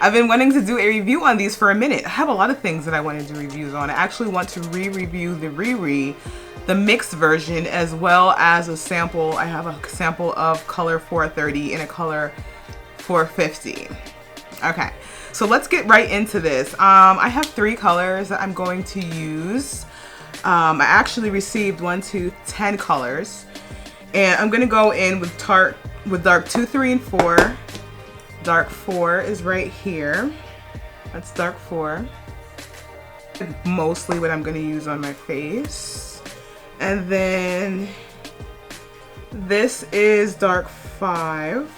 I've been wanting to do a review on these for a minute. I have a lot of things that I want to do reviews on. I actually want to re-review the mixed version, as well as a sample. I have a sample of color 430 and a color 450. Okay, so let's get right into this. I have 3 colors that I'm going to use. I actually received 10 colors, and I'm gonna go in with dark 2, 3, and 4. Dark 4 is right here. That's dark 4. Mostly what I'm gonna use on my face. And then this is dark 5.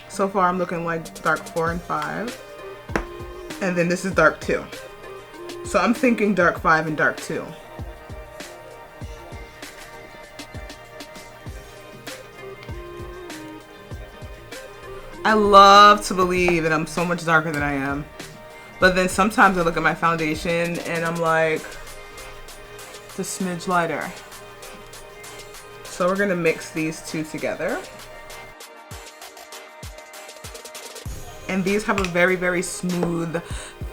So far I'm looking like dark 4 and 5. And then this is dark 2. So I'm thinking dark 5 and dark 2. I love to believe that I'm so much darker than I am. But then sometimes I look at my foundation and I'm like, it's a smidge lighter. So we're gonna mix these two together. And these have a very, very smooth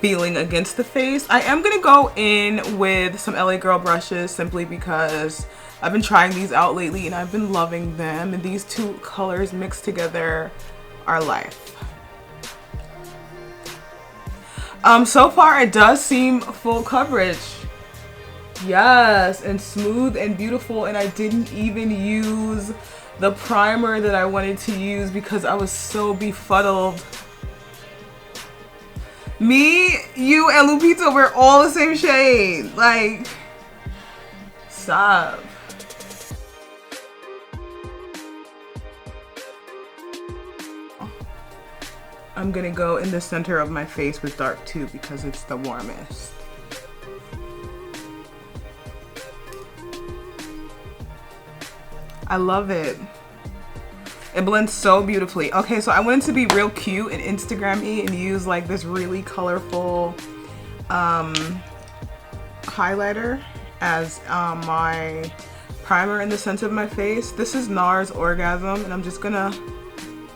feeling against the face. I am gonna go in with some LA Girl brushes simply because I've been trying these out lately and I've been loving them. And these 2 colors mixed together are life. So far it does seem full coverage. Yes, and smooth and beautiful, and I didn't even use the primer that I wanted to use because I was so befuddled. Me, you, and Lupita, we're all the same shade. Like, stop. I'm gonna go in the center of my face with dark 2 because it's the warmest. I love it. It blends so beautifully. Okay, so I wanted to be real cute and Instagram-y and use like this really colorful highlighter as my primer in the center of my face. This is NARS Orgasm, and I'm just gonna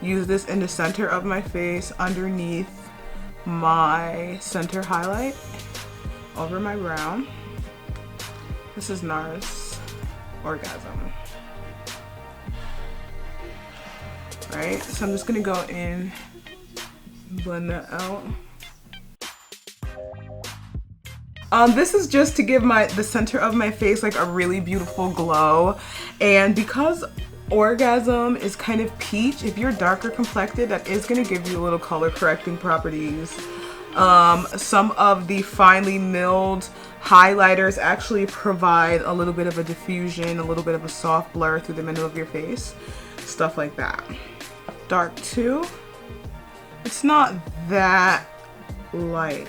use this in the center of my face underneath my center highlight over my brow. This is NARS Orgasm. Right, so I'm just gonna go in, blend that out. This is just to give the center of my face like a really beautiful glow, and because Orgasm is kind of peach, if you're darker complected, that is going to give you a little color correcting properties. Some of the finely milled highlighters actually provide a little bit of a diffusion, a little bit of a soft blur through the middle of your face, stuff like that. Dark 2, it's not that light.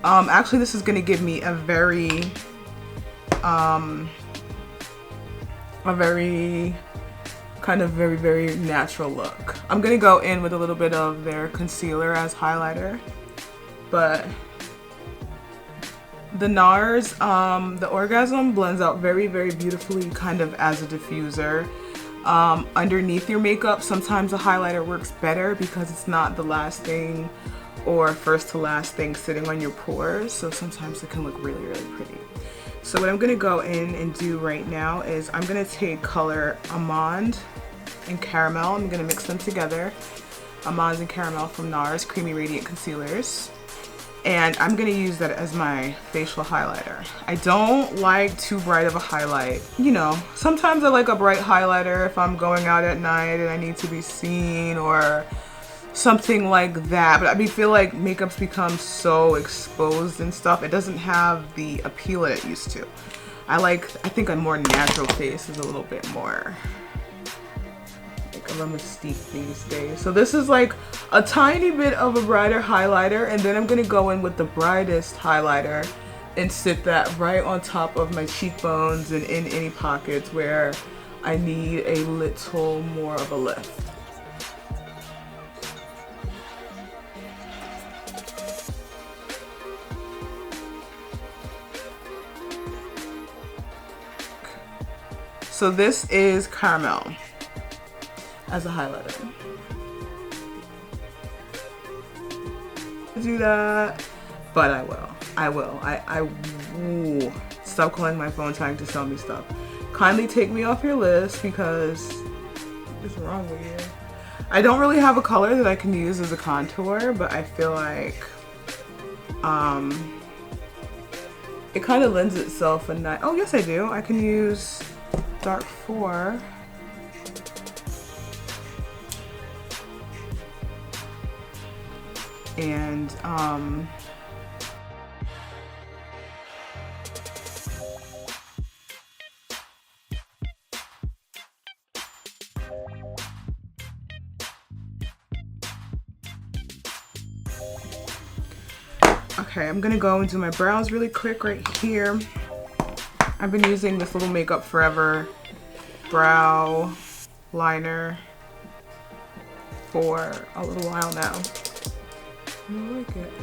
Actually this is going to give me a very very natural look. I'm gonna go in with a little bit of their concealer as highlighter, but the NARS, the Orgasm blends out very, very beautifully kind of as a diffuser. Underneath your makeup, sometimes a highlighter works better because it's not the last thing or first to last thing sitting on your pores, so sometimes it can look really, really pretty. So what I'm gonna go in and do right now is I'm gonna take color Almond and Caramel. I'm gonna mix them together. Almonds and Caramel from NARS Creamy Radiant Concealers. And I'm gonna use that as my facial highlighter. I don't like too bright of a highlight. You know, sometimes I like a bright highlighter if I'm going out at night and I need to be seen or something like that, but I feel like makeup's become so exposed and stuff. It doesn't have the appeal that it used to. I think a more natural face is a little bit more like of a mystique these days. So this is like a tiny bit of a brighter highlighter, and then I'm gonna go in with the brightest highlighter and sit that right on top of my cheekbones and in any pockets where I need a little more of a lift. So this is Caramel as a highlighter. do that, but I will. Ooh, stop calling my phone trying to sell me stuff. Kindly take me off your list because what's wrong with you? I don't really have a color that I can use as a contour, but I feel like it kind of lends itself a nice. Oh yes, I do. I can use dark 4. And okay, I'm gonna go and do my brows really quick right here. I've been using this little Makeup Forever brow liner for a little while now. I like it.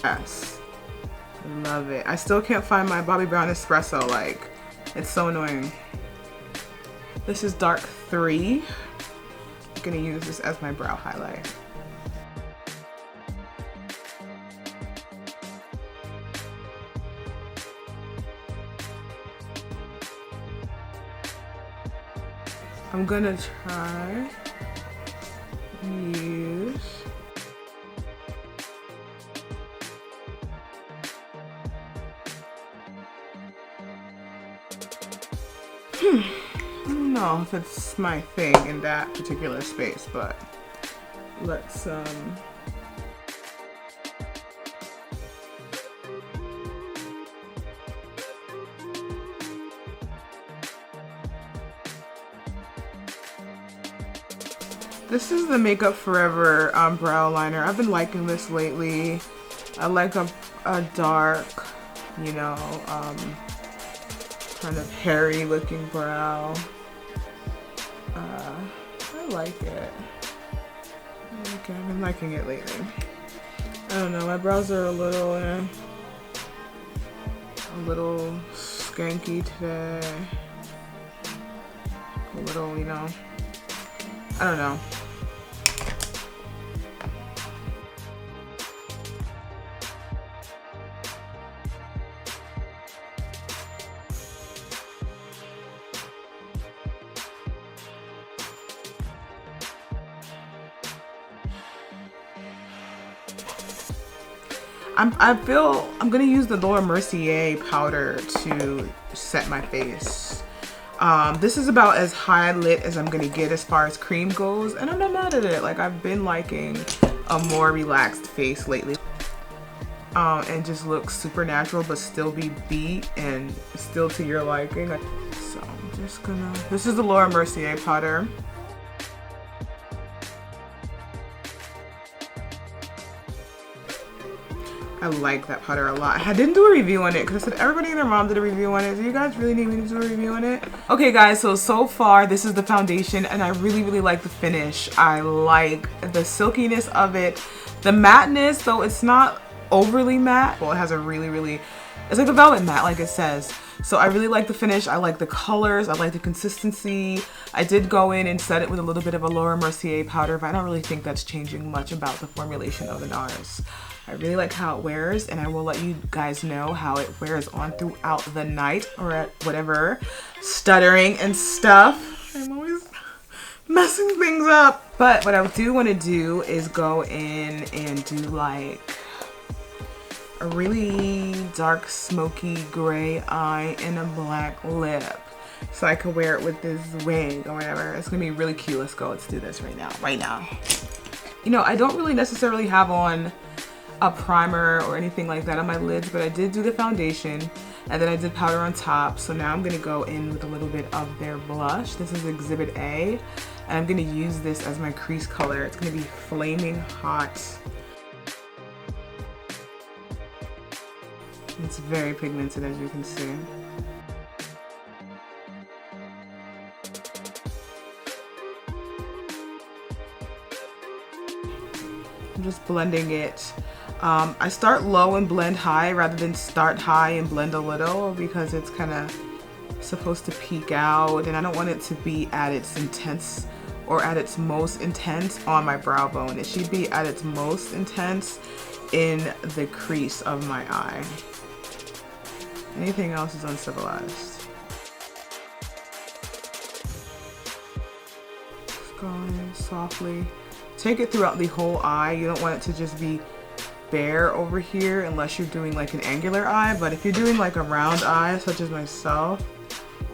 Yes, love it. I still can't find my Bobbi Brown Espresso, like, it's so annoying. This is dark 3. I'm gonna use this as my brow highlight. I'm gonna try use I don't know if it's my thing in that particular space, but let's this is the Makeup Forever brow liner. I've been liking this lately. I like a dark, you know, kind of hairy looking brow. I like it. Okay, I've been liking it lately. I don't know, my brows are a little skanky today. A little, you know, I don't know. I feel I'm gonna use the Laura Mercier powder to set my face. This is about as high lit as I'm gonna get as far as cream goes, and I'm not mad at it. Like, I've been liking a more relaxed face lately, and just look super natural but still be beat and still to your liking. So I'm just gonna, this is the Laura Mercier powder. I like that powder a lot. I didn't do a review on it because I said everybody and their mom did a review on it. Do you guys really need me to do a review on it? Okay guys, so far this is the foundation and I really like the finish. I like the silkiness of it. The matteness, though it's not overly matte. Well, it has a really, it's like a velvet matte like it says. So I really like the finish. I like the colors. I like the consistency. I did go in and set it with a little bit of a Laura Mercier powder, but I don't really think that's changing much about the formulation of the NARS. I really like how it wears, and I will let you guys know how it wears on throughout the night or at whatever. Stuttering and stuff. I'm always messing things up. But what I do want to do is go in and do like a really dark smoky gray eye and a black lip. So I can wear it with this wig or whatever. It's gonna be really cute. Let's go, let's do this right now. You know, I don't really necessarily have on a primer or anything like that on my lids, but I did do the foundation and then I did powder on top. So now I'm gonna go in with a little bit of their blush. This is Exhibit A, and I'm gonna use this as my crease color. It's gonna be Flaming Hot. It's very pigmented, as you can see. I'm just blending it. I start low and blend high rather than start high and blend a little because it's kind of supposed to peak out and I don't want it to be at its intense or at its most intense on my brow bone. It should be at its most intense in the crease of my eye. Anything else is uncivilized. Just going softly. Take it throughout the whole eye. You don't want it to just be bare over here unless you're doing like an angular eye, but if you're doing like a round eye such as myself,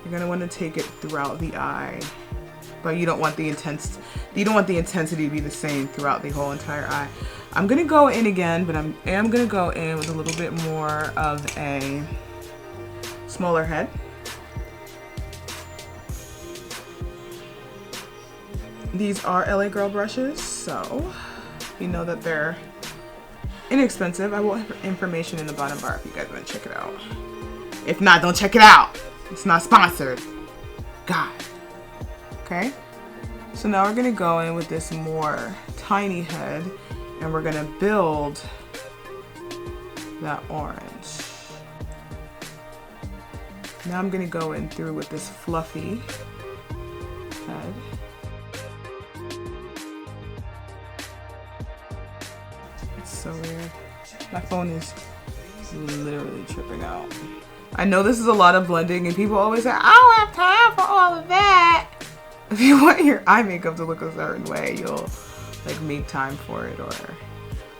you're gonna want to take it throughout the eye, but you don't want the intensity to be the same throughout the whole entire eye. I'm gonna go in again, but I am gonna go in with a little bit more of a smaller head. These are LA Girl brushes, so you know that they're inexpensive. I will have information in the bottom bar if you guys want to check it out. If not, don't check it out. It's not sponsored. God. Okay. So now we're going to go in with this more tiny head and we're going to build that orange. Now I'm going to go in through with this fluffy head. So weird. My phone is literally tripping out. I know this is a lot of blending and people always say, I don't have time for all of that. If you want your eye makeup to look a certain way, you'll like make time for it or...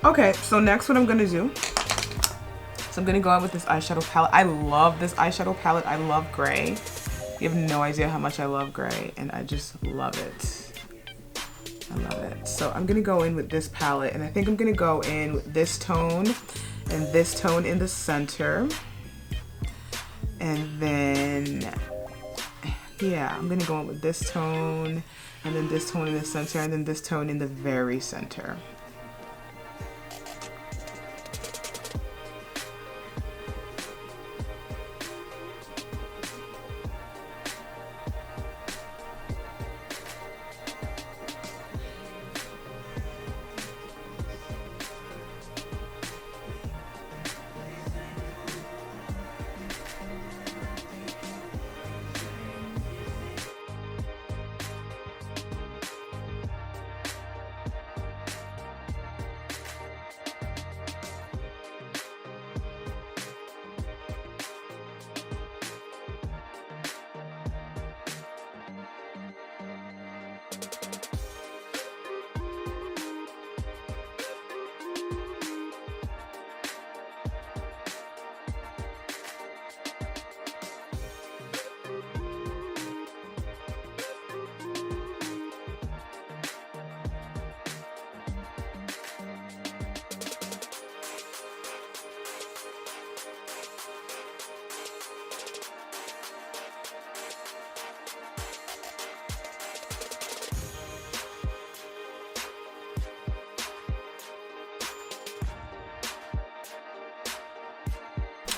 Okay, so next what I'm gonna do, so I'm gonna go out with this eyeshadow palette. I love this eyeshadow palette. I love gray. You have no idea how much I love gray and I just love it. I love it. So I'm gonna go in with this palette and I think I'm gonna go in with this tone and this tone in the center. And then, yeah, I'm gonna go in with this tone and then this tone in the center and then this tone in the very center.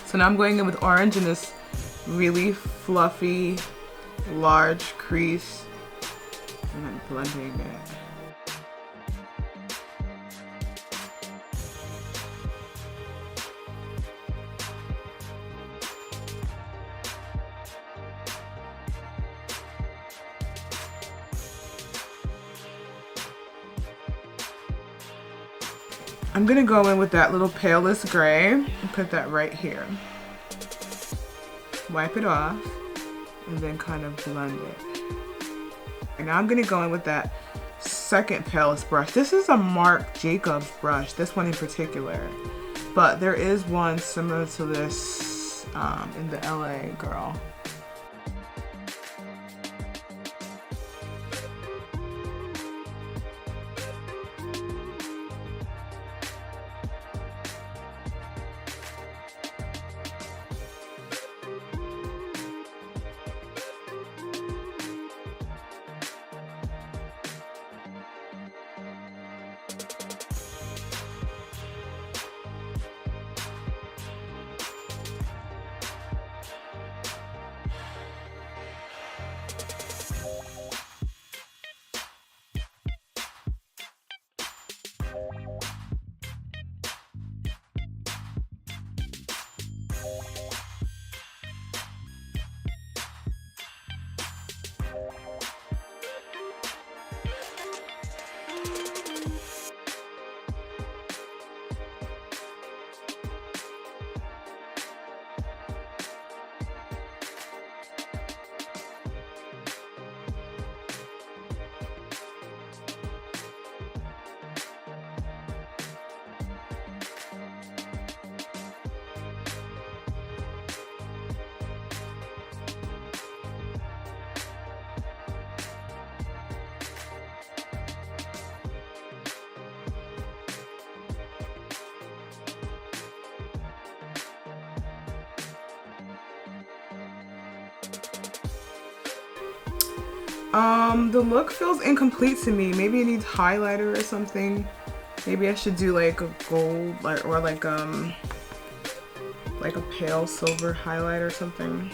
So now I'm going in with orange in this really fluffy, large crease, and I'm blending it. I'm gonna go in with that little palest gray and put that right here. Wipe it off and then kind of blend it. And now I'm gonna go in with that second palest brush. This is a Marc Jacobs brush, this one in particular. But there is one similar to this in the LA Girl. The look feels incomplete to me. Maybe it needs highlighter or something. Maybe I should do like a gold or like a pale silver highlight or something.